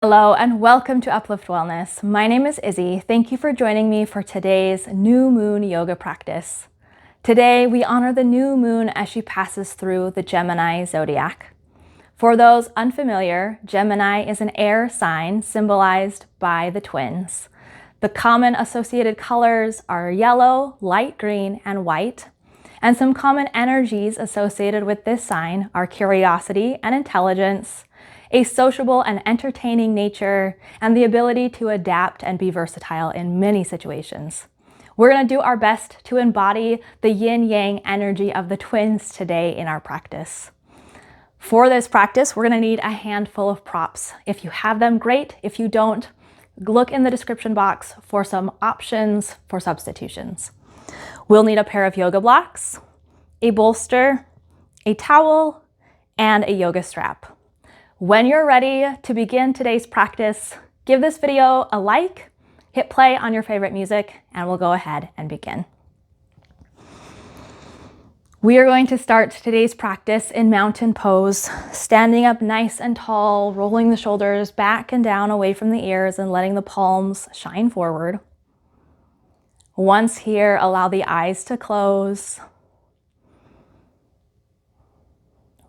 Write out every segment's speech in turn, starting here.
Hello and welcome to Uplift Wellness. My name is Izzy. Thank you for joining me for today's new moon yoga practice. Today we honor the new moon as she passes through the Gemini zodiac. For those unfamiliar, Gemini is an air sign symbolized by the twins. The common associated colors are yellow, light green, and white. And some common energies associated with this sign are curiosity and intelligence, a sociable and entertaining nature, and the ability to adapt and be versatile in many situations. We're going to do our best to embody the yin-yang energy of the twins today in our practice. For this practice, we're going to need a handful of props. If you have them, great. If you don't, look in the description box for some options for substitutions. We'll need a pair of yoga blocks, a bolster, a towel, and a yoga strap. When you're ready to begin today's practice, give this video a like, hit play on your favorite music, and we'll go ahead and begin. We are going to start today's practice in mountain pose, standing up nice and tall, rolling the shoulders back and down away from the ears and letting the palms shine forward. Once here, allow the eyes to close.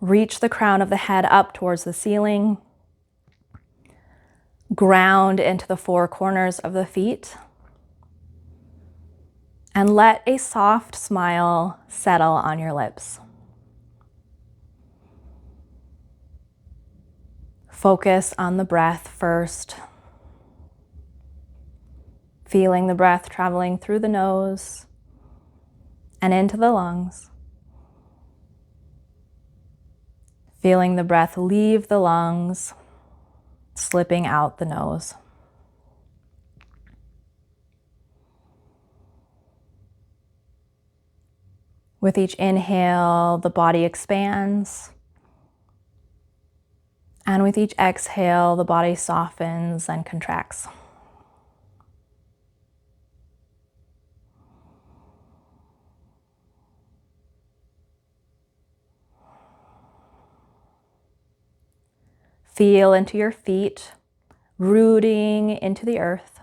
Reach the crown of the head up towards the ceiling. Ground into the four corners of the feet. And let a soft smile settle on your lips. Focus on the breath first. Feeling the breath traveling through the nose and into the lungs. Feeling the breath leave the lungs, slipping out the nose. With each inhale, the body expands. And with each exhale, the body softens and contracts. Feel into your feet, rooting into the earth.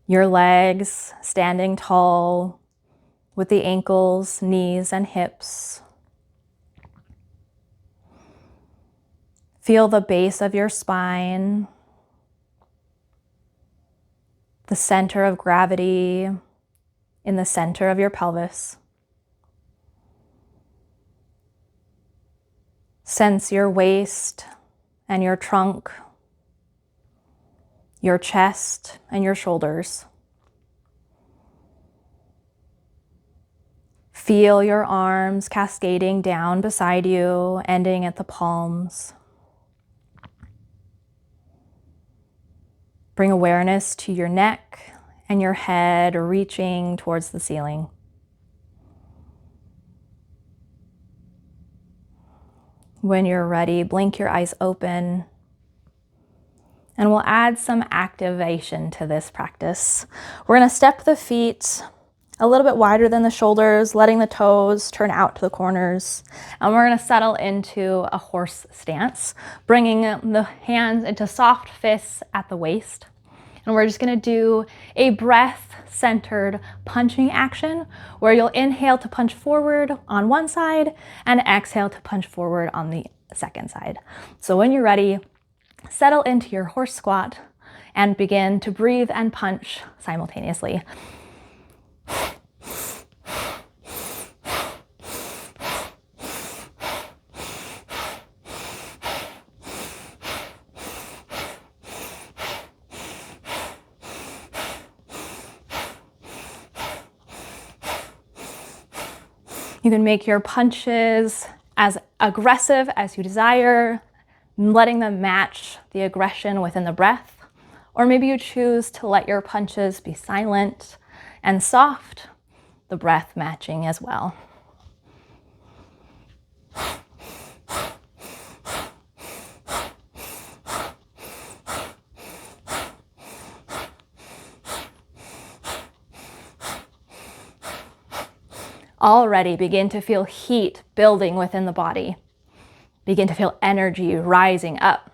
Your legs standing tall with the ankles, knees, and hips. Feel the base of your spine, the center of gravity in the center of your pelvis. Sense your waist and your trunk, your chest and your shoulders. Feel your arms cascading down beside you, ending at the palms. Bring awareness to your neck and your head reaching towards the ceiling. When you're ready, blink your eyes open, and we'll add some activation to this practice. We're going to step the feet a little bit wider than the shoulders, letting the toes turn out to the corners, and we're going to settle into a horse stance, bringing the hands into soft fists at the waist. And we're just going to do a breath-centered punching action where you'll inhale to punch forward on one side and exhale to punch forward on the second side. So when you're ready, settle into your horse squat and begin to breathe and punch simultaneously. You can make your punches as aggressive as you desire, letting them match the aggression within the breath. Or maybe you choose to let your punches be silent and soft, the breath matching as well. Already begin to feel heat building within the body. Begin to feel energy rising up.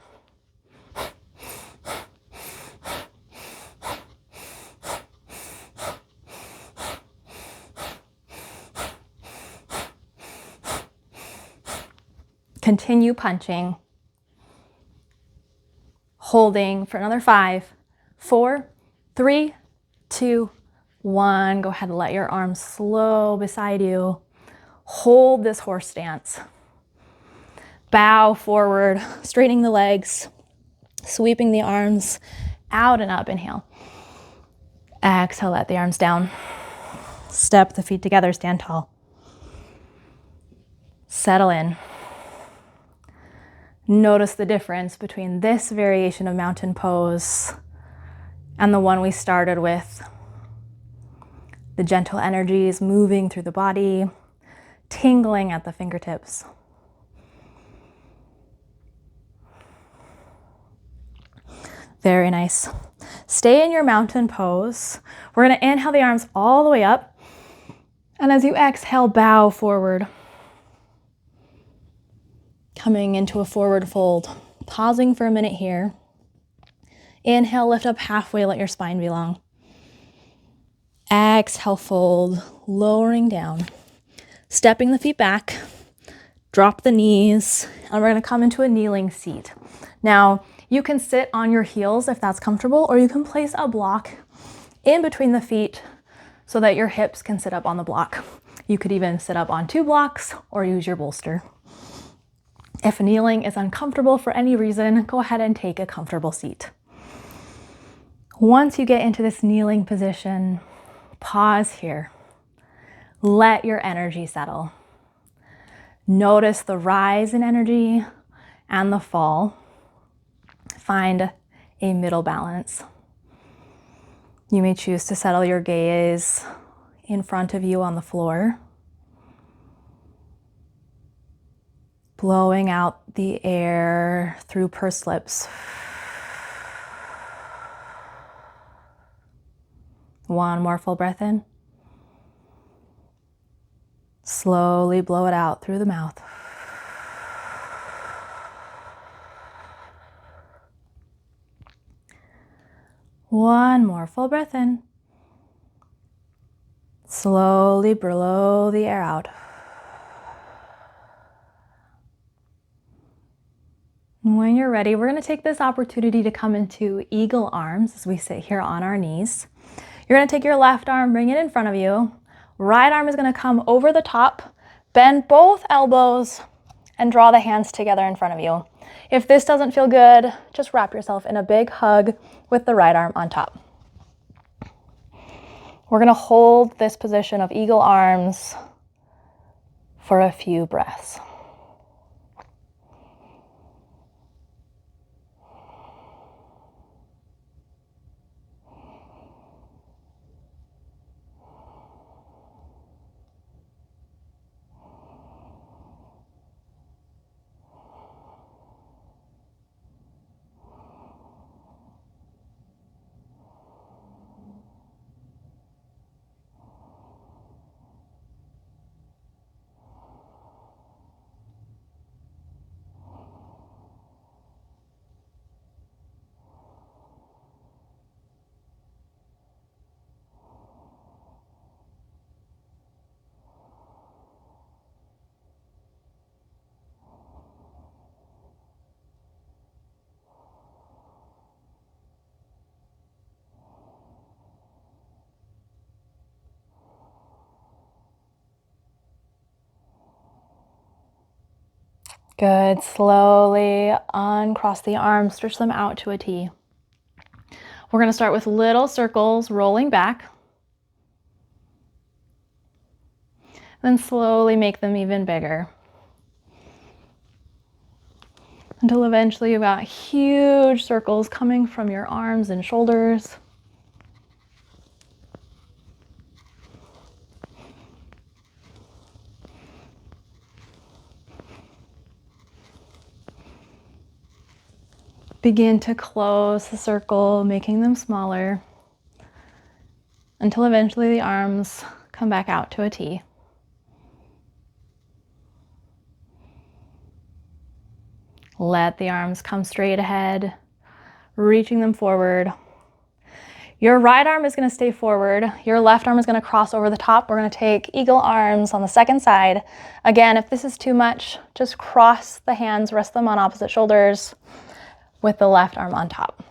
Continue punching. Holding for another 5, 4, 3, 2, 1. Go ahead and let your arms slow beside you. Hold this horse stance. Bow forward, straightening the legs, sweeping the arms out and up. Inhale. Exhale, let the arms down. Step the feet together, stand tall. Settle in. Notice the difference between this variation of mountain pose and the one we started with. The gentle energies moving through the body, tingling at the fingertips. Very nice. Stay in your mountain pose. We're going to inhale the arms all the way up. And as you exhale, bow forward. Coming into a forward fold. Pausing for a minute here. Inhale, lift up halfway, let your spine be long. Exhale, fold, lowering down. Stepping the feet back. Drop the knees. And we're going to come into a kneeling seat. Now, you can sit on your heels if that's comfortable, or you can place a block in between the feet so that your hips can sit up on the block. You could even sit up on 2 blocks or use your bolster. If kneeling is uncomfortable for any reason, go ahead and take a comfortable seat. Once you get into this kneeling position, pause here. Let your energy settle. Notice the rise in energy and the fall. Find a middle balance. You may choose to settle your gaze in front of you on the floor, blowing out the air through pursed lips. One more full breath in. Slowly blow it out through the mouth. One more full breath in. Slowly blow the air out. When you're ready, we're going to take this opportunity to come into eagle arms as we sit here on our knees. You're going to take your left arm, bring it in front of you. Right arm is going to come over the top. Bend both elbows and draw the hands together in front of you. If this doesn't feel good, just wrap yourself in a big hug with the right arm on top. We're going to hold this position of eagle arms for a few breaths. Good. Slowly uncross the arms, stretch them out to a T. We're going to start with little circles rolling back. Then slowly make them even bigger. Until eventually you've got huge circles coming from your arms and shoulders. Begin to close the circle, making them smaller, until eventually the arms come back out to a T. Let the arms come straight ahead, reaching them forward. Your right arm is going to stay forward. Your left arm is going to cross over the top. We're going to take eagle arms on the second side. Again, if this is too much, just cross the hands, rest them on opposite shoulders with the left arm on top.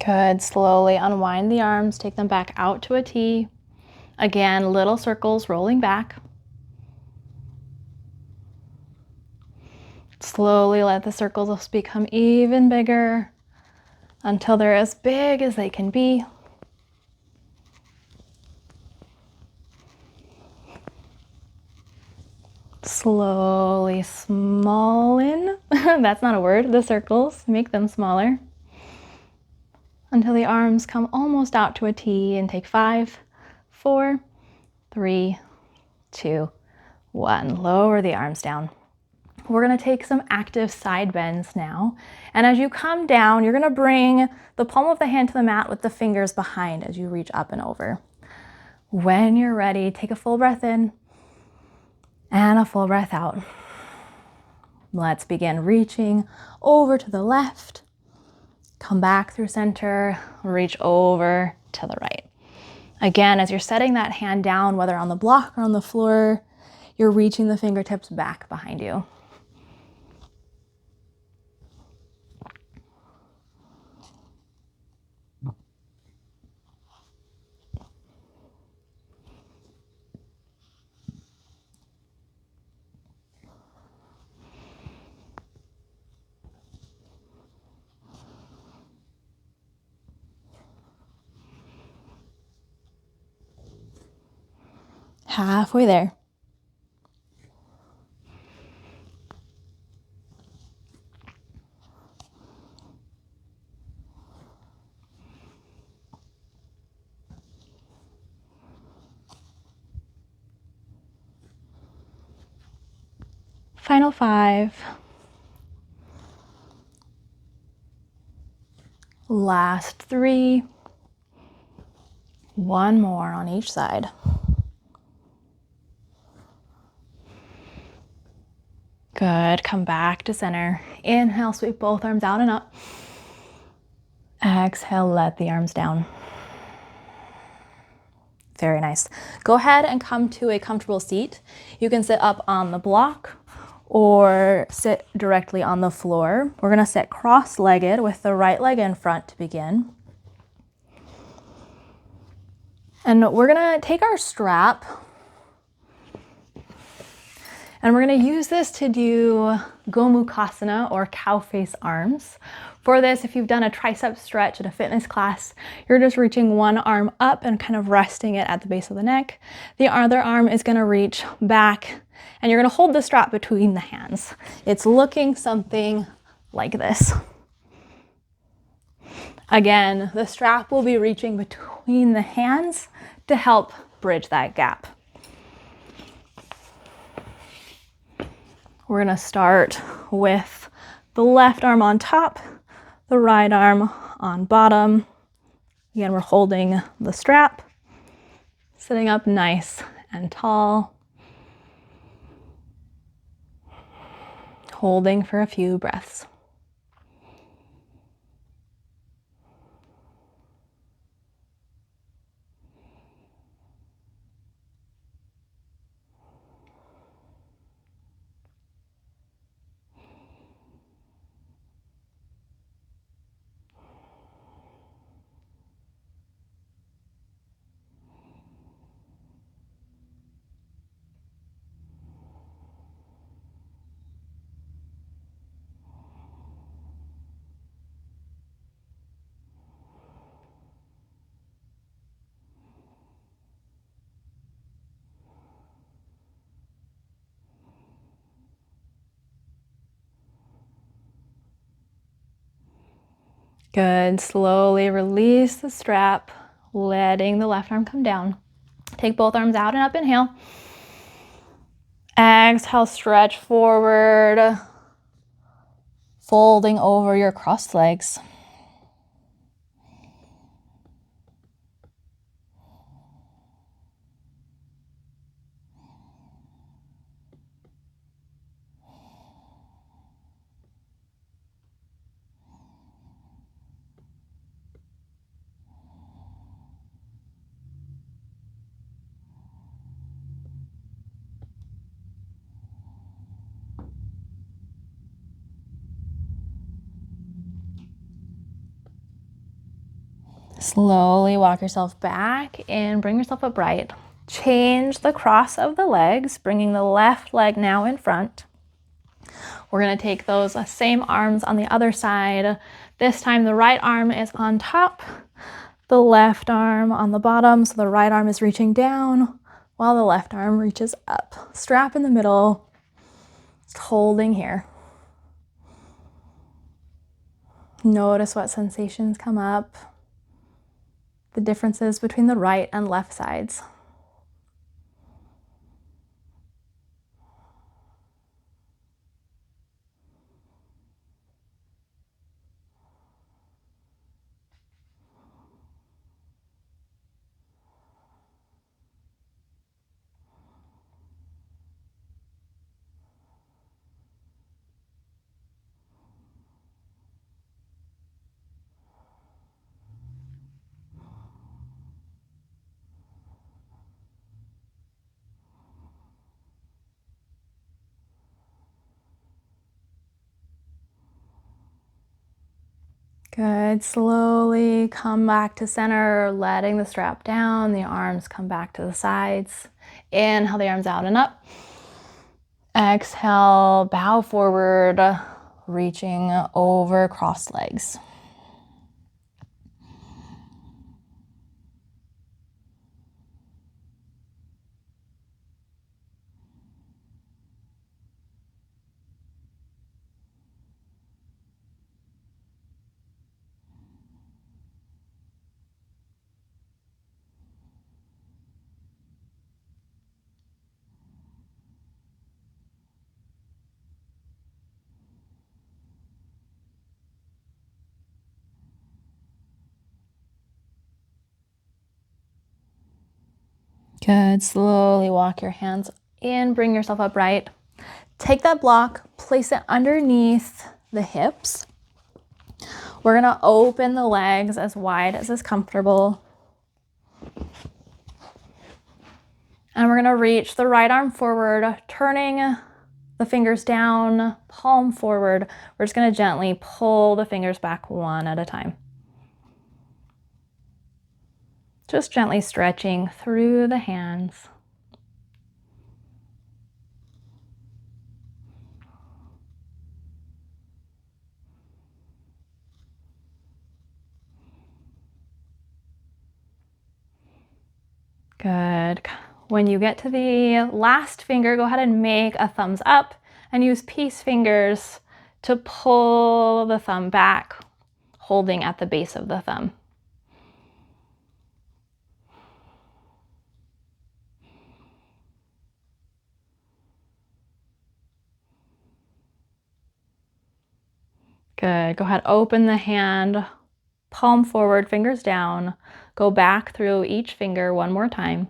Good. Slowly unwind the arms, take them back out to a T. Again, little circles rolling back. Slowly let the circles become even bigger until they're as big as they can be. Slowly smallen, that's not a word, the circles, make them smaller until the arms come almost out to a T, and take 5, 4, 3, 2, 1. Lower the arms down. We're going to take some active side bends now. And as you come down, you're going to bring the palm of the hand to the mat with the fingers behind as you reach up and over. When you're ready, take a full breath in and a full breath out. Let's begin reaching over to the left. Come back through center, reach over to the right. Again, as you're setting that hand down, whether on the block or on the floor, you're reaching the fingertips back behind you. Halfway there. Final 5. Last 3. One more on each side. Good. Come back to center. Inhale, sweep both arms out and up. Exhale, let the arms down. Very nice. Go ahead and come to a comfortable seat. You can sit up on the block or sit directly on the floor. We're going to sit cross-legged with the right leg in front to begin. And we're going to take our strap and we're going to use this to do Gomukhasana, or cow face arms. For this, if you've done a tricep stretch at a fitness class, you're just reaching one arm up and kind of resting it at the base of the neck. The other arm is going to reach back and you're going to hold the strap between the hands. It's looking something like this. Again, the strap will be reaching between the hands to help bridge that gap. We're going to start with the left arm on top, the right arm on bottom. Again, we're holding the strap, sitting up nice and tall, holding for a few breaths. Good. Slowly release the strap, letting the left arm come down. Take both arms out and up, inhale. Exhale, stretch forward, folding over your crossed legs. Slowly walk yourself back and bring yourself upright. Change the cross of the legs, bringing the left leg now in front. We're going to take those same arms on the other side. This time the right arm is on top, the left arm on the bottom. So the right arm is reaching down while the left arm reaches up. Strap in the middle, just holding here. Notice what sensations come up, the differences between the right and left sides. Good. Slowly come back to center, letting the strap down, the arms come back to the sides. Inhale the arms out and up. Exhale, bow forward, reaching over crossed legs. Good. Slowly walk your hands in, bring yourself upright. Take that block, place it underneath the hips. We're gonna open the legs as wide as is comfortable. And we're gonna reach the right arm forward, turning the fingers down, palm forward. We're just gonna gently pull the fingers back one at a time. Just gently stretching through the hands. Good. When you get to the last finger, go ahead and make a thumbs up and use peace fingers to pull the thumb back, holding at the base of the thumb. Good. Go ahead, open the hand, palm forward, fingers down. Go back through each finger one more time.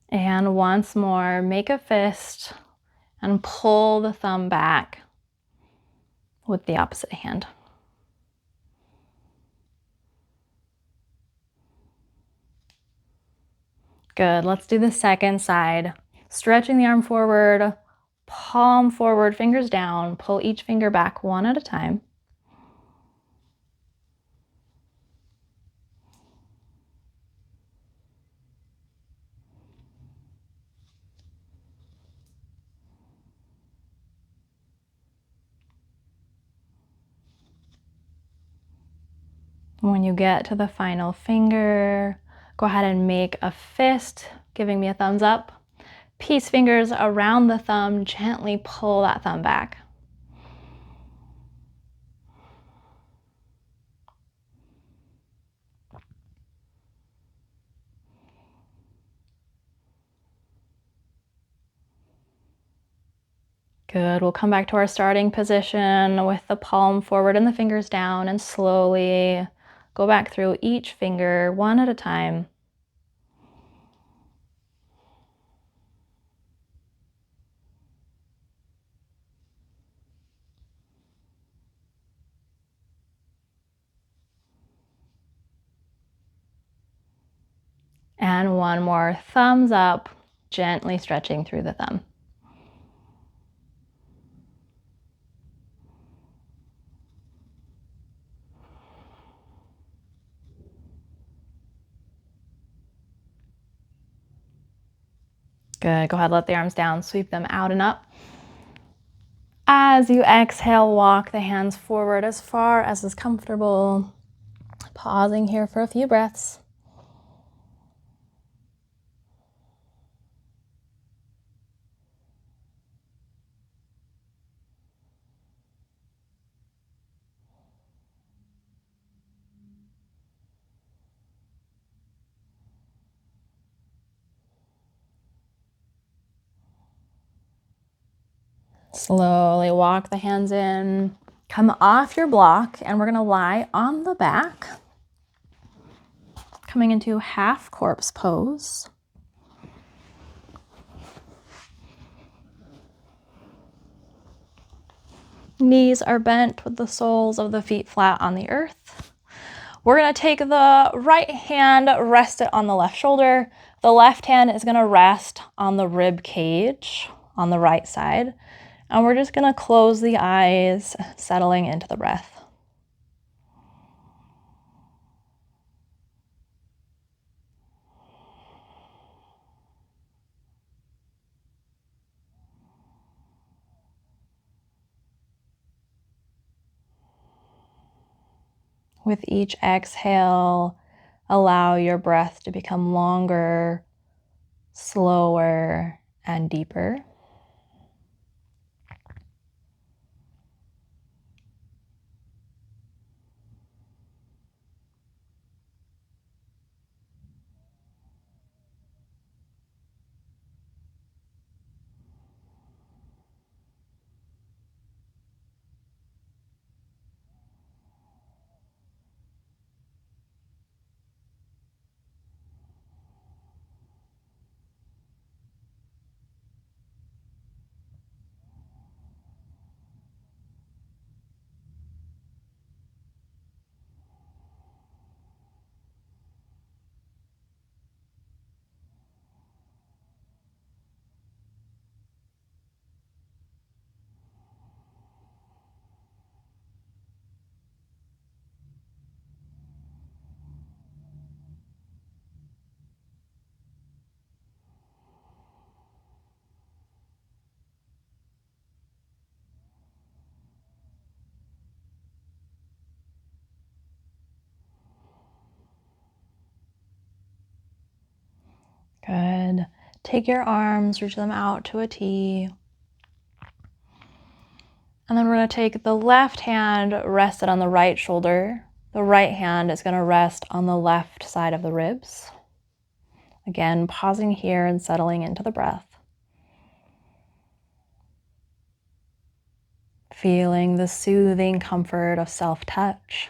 And once more, make a fist and pull the thumb back with the opposite hand. Good. Let's do the second side. Stretching the arm forward, palm forward, fingers down. Pull each finger back one at a time. When you get to the final finger, go ahead and make a fist, giving me a thumbs up. Peace fingers around the thumb, gently pull that thumb back. Good, we'll come back to our starting position with the palm forward and the fingers down, and slowly go back through each finger one at a time. And one more, thumbs up, gently stretching through the thumb. Good, go ahead, let the arms down, sweep them out and up. As you exhale, walk the hands forward as far as is comfortable. Pausing here for a few breaths. Slowly walk the hands in, come off your block, and we're gonna lie on the back, coming into half corpse pose. Knees are bent with the soles of the feet flat on the earth. We're gonna take the right hand, rest it on the left shoulder. The left hand is gonna rest on the rib cage on the right side. And we're just gonna close the eyes, settling into the breath. With each exhale, allow your breath to become longer, slower, and deeper. Good. Take your arms, reach them out to a T. And then we're going to take the left hand, rest it on the right shoulder. The right hand is going to rest on the left side of the ribs. Again, pausing here and settling into the breath. Feeling the soothing comfort of self-touch.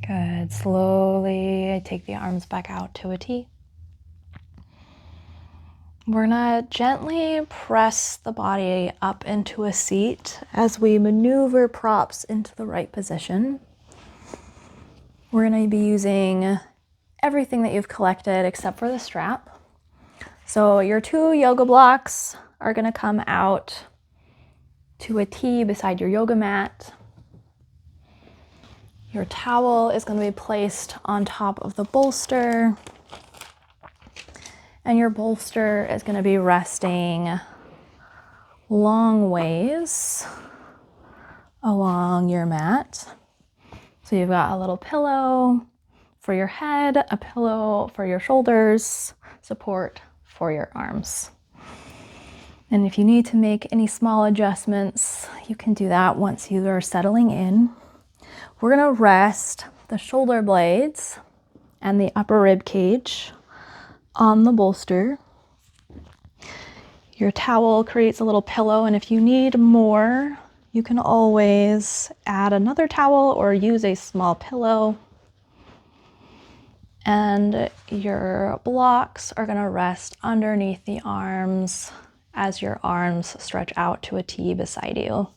Good. Slowly take the arms back out to a T. We're gonna gently press the body up into a seat as we maneuver props into the right position. We're gonna be using everything that you've collected except for the strap. So your 2 yoga blocks are gonna come out to a T beside your yoga mat. Your towel is gonna be placed on top of the bolster. And your bolster is going to be resting long ways along your mat. So you've got a little pillow for your head, a pillow for your shoulders, support for your arms. And if you need to make any small adjustments, you can do that once you are settling in. We're going to rest the shoulder blades and the upper rib cage on the bolster. Your towel creates a little pillow, and if you need more, you can always add another towel or use a small pillow. And your blocks are going to rest underneath the arms as your arms stretch out to a T beside you.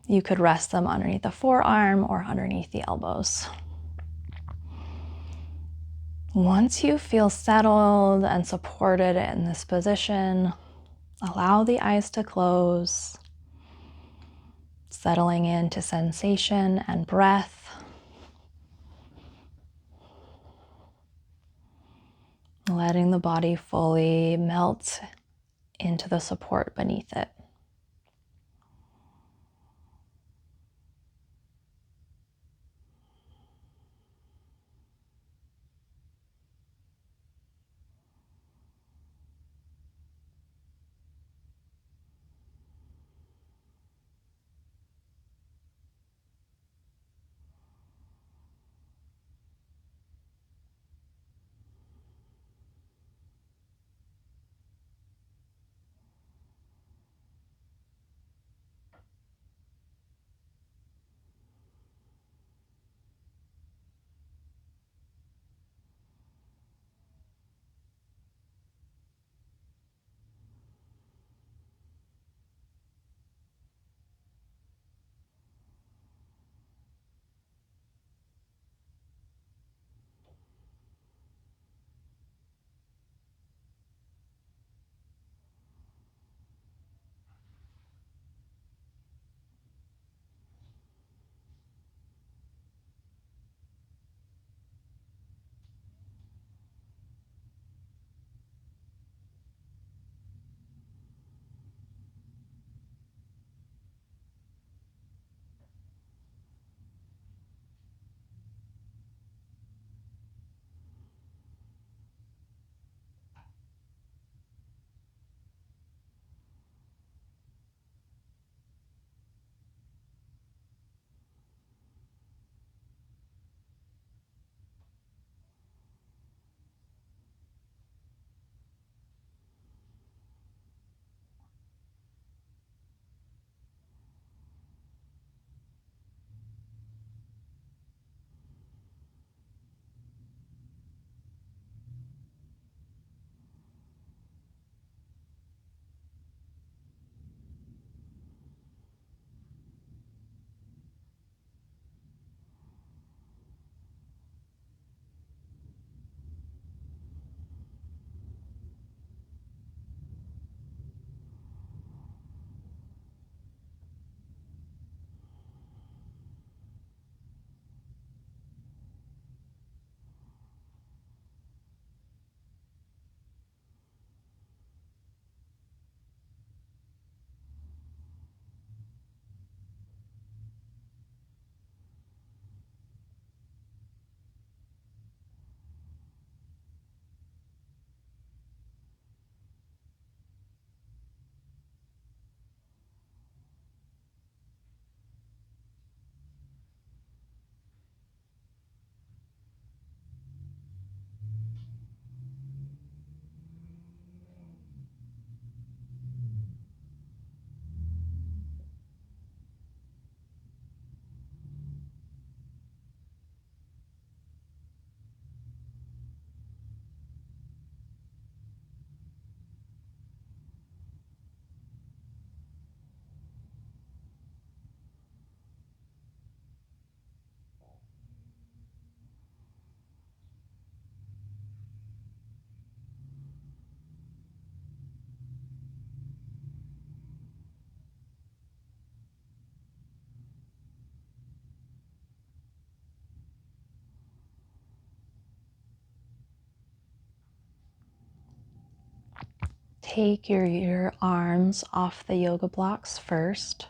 You could rest them underneath the forearm or underneath the elbows. Once you feel settled and supported in this position, allow the eyes to close, settling into sensation and breath. Letting the body fully melt into the support beneath it. Take your arms off the yoga blocks first,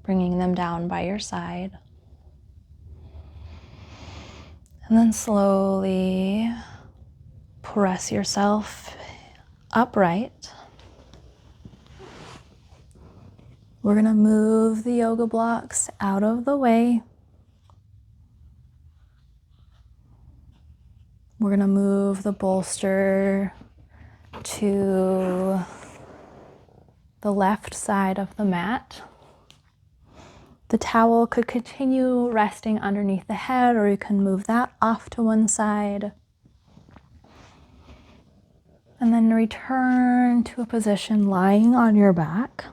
bringing them down by your side. And then slowly press yourself upright. We're going to move the yoga blocks out of the way. We're going to move the bolster to the left side of the mat. The towel could continue resting underneath the head, or you can move that off to one side. And then return to a position lying on your back.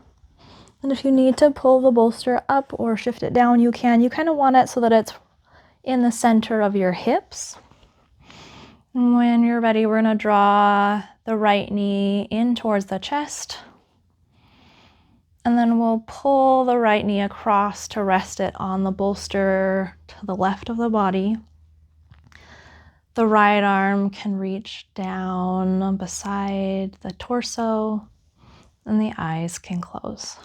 And if you need to pull the bolster up or shift it down, you can. You kind of want it so that it's in the center of your hips. And when you're ready, we're going to draw the right knee in towards the chest. And then we'll pull the right knee across to rest it on the bolster to the left of the body. The right arm can reach down beside the torso, and the eyes can close.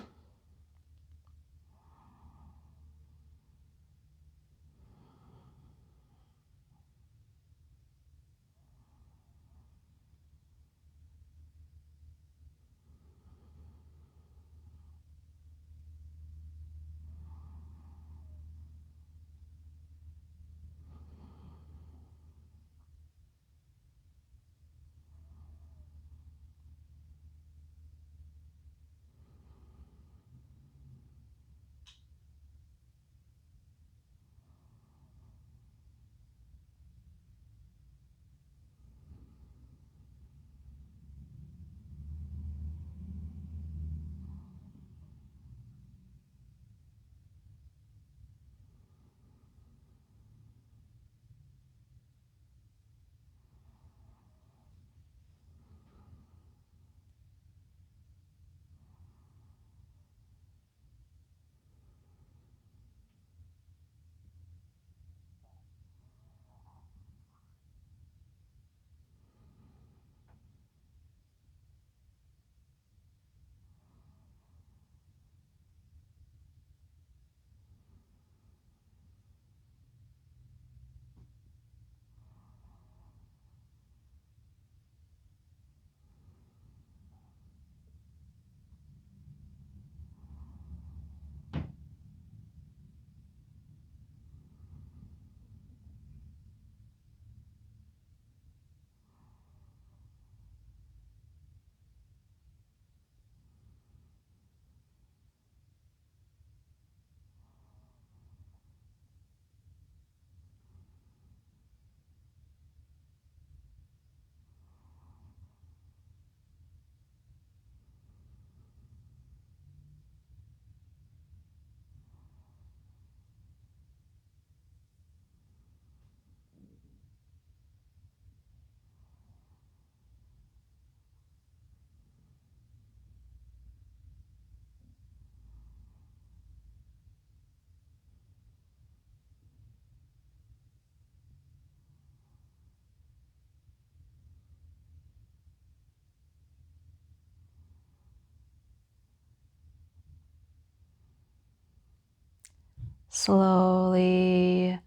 Slowly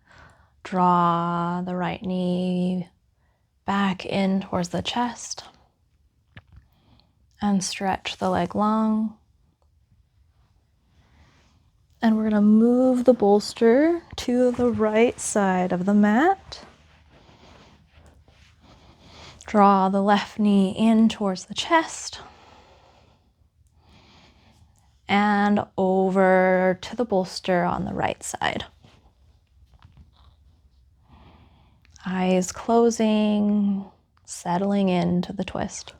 draw the right knee back in towards the chest and stretch the leg long. And we're going to move the bolster to the right side of the mat. Draw the left knee in towards the chest. And over to the bolster on the right side. Eyes closing, settling into the twist.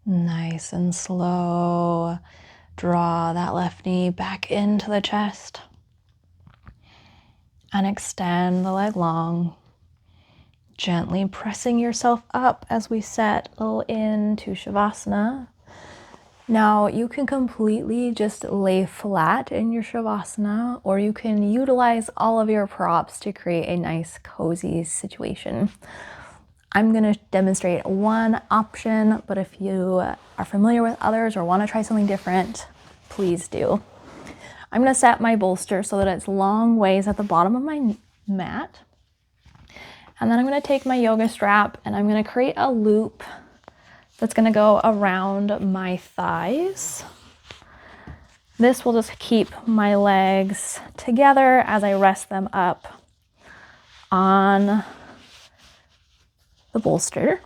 Nice and slow. Draw that left knee back into the chest and extend the leg long. Gently pressing yourself up as we settle into Shavasana. Now you can completely just lay flat in your Shavasana, or you can utilize all of your props to create a nice cozy situation. I'm going to demonstrate one option, but if you are familiar with others or want to try something different, please do. I'm going to set my bolster so that it's long ways at the bottom of my mat. And then I'm going to take my yoga strap and I'm going to create a loop that's going to go around my thighs. This will just keep my legs together as I rest them up on the bolster,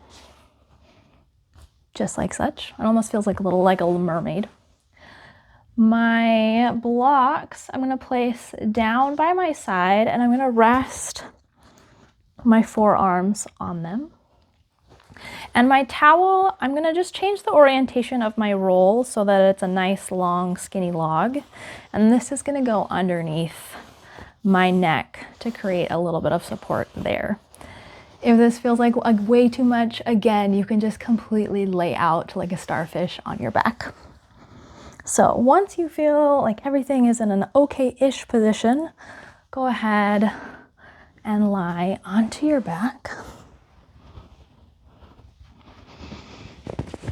just like such. It almost feels like a little mermaid. My blocks I'm going to place down by my side and I'm going to rest my forearms on them. And my towel, I'm going to just change the orientation of my roll so that it's a nice long skinny log. And this is going to go underneath my neck to create a little bit of support there. If this feels like way too much, again, you can just completely lay out like a starfish on your back. So once you feel like everything is in an okay-ish position, go ahead and lie onto your back.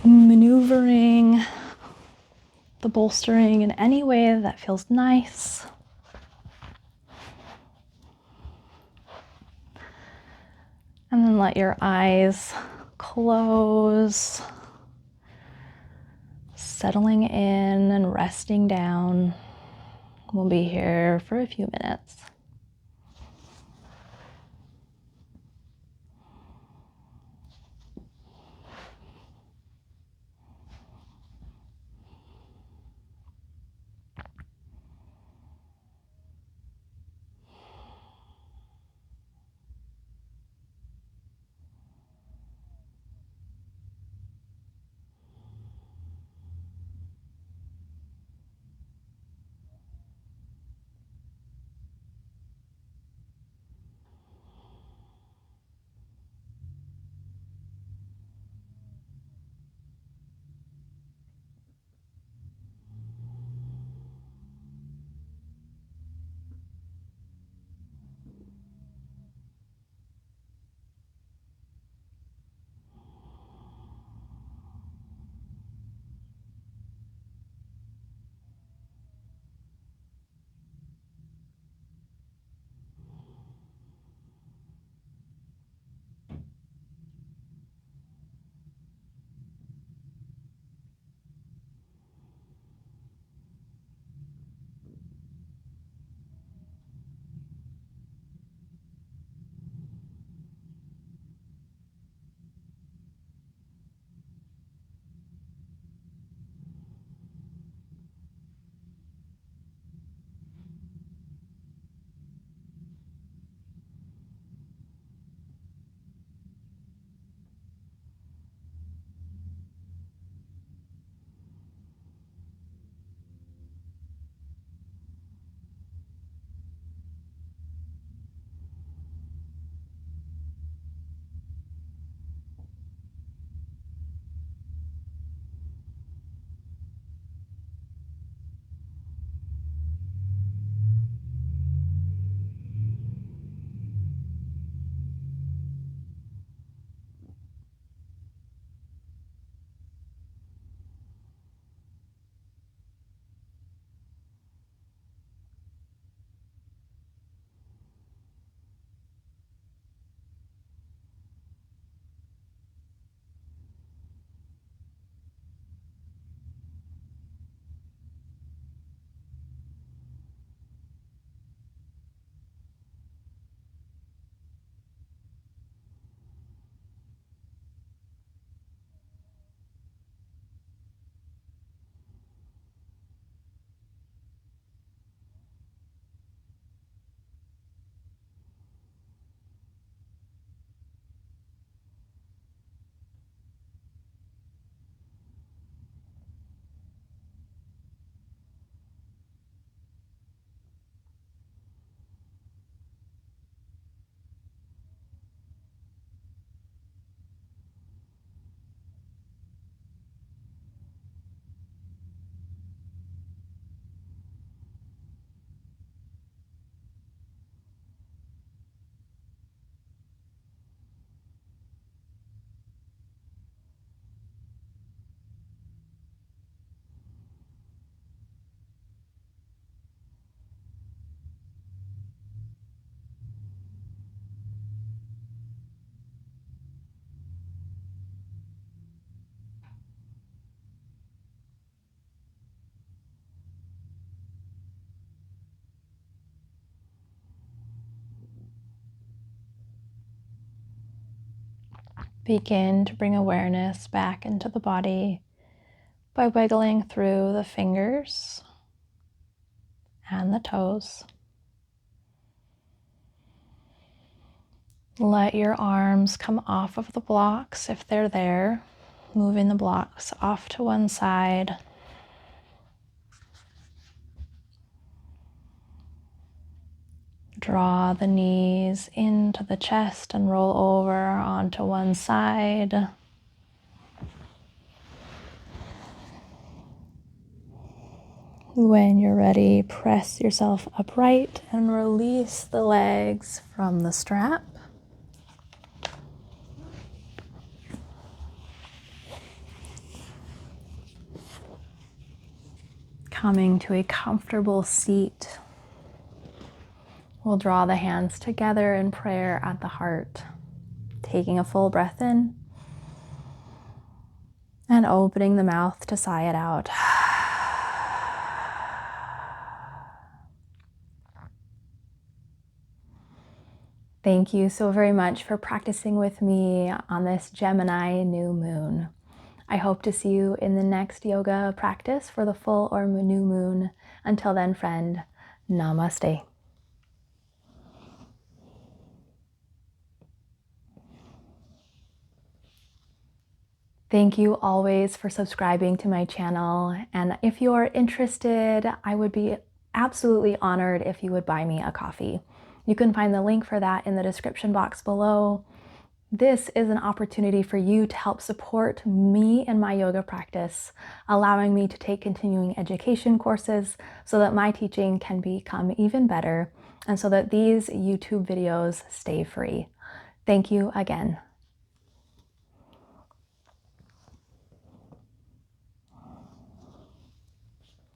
Maneuvering the bolstering in any way that feels nice. And then let your eyes close, settling in and resting down. We'll be here for a few minutes. Begin to bring awareness back into the body by wiggling through the fingers and the toes. Let your arms come off of the blocks if they're there, moving the blocks off to one side. Draw the knees into the chest and roll over onto one side. When you're ready, press yourself upright and release the legs from the strap. Coming to a comfortable seat, we'll draw the hands together in prayer at the heart, taking a full breath in and opening the mouth to sigh it out. Thank you so very much for practicing with me on this Gemini new moon. I hope to see you in the next yoga practice for the full or new moon. Until then, friend, namaste. Thank you always for subscribing to my channel. And if you're interested, I would be absolutely honored if you would buy me a coffee. You can find the link for that in the description box below. This is an opportunity for you to help support me and my yoga practice, allowing me to take continuing education courses so that my teaching can become even better and so that these YouTube videos stay free. Thank you again.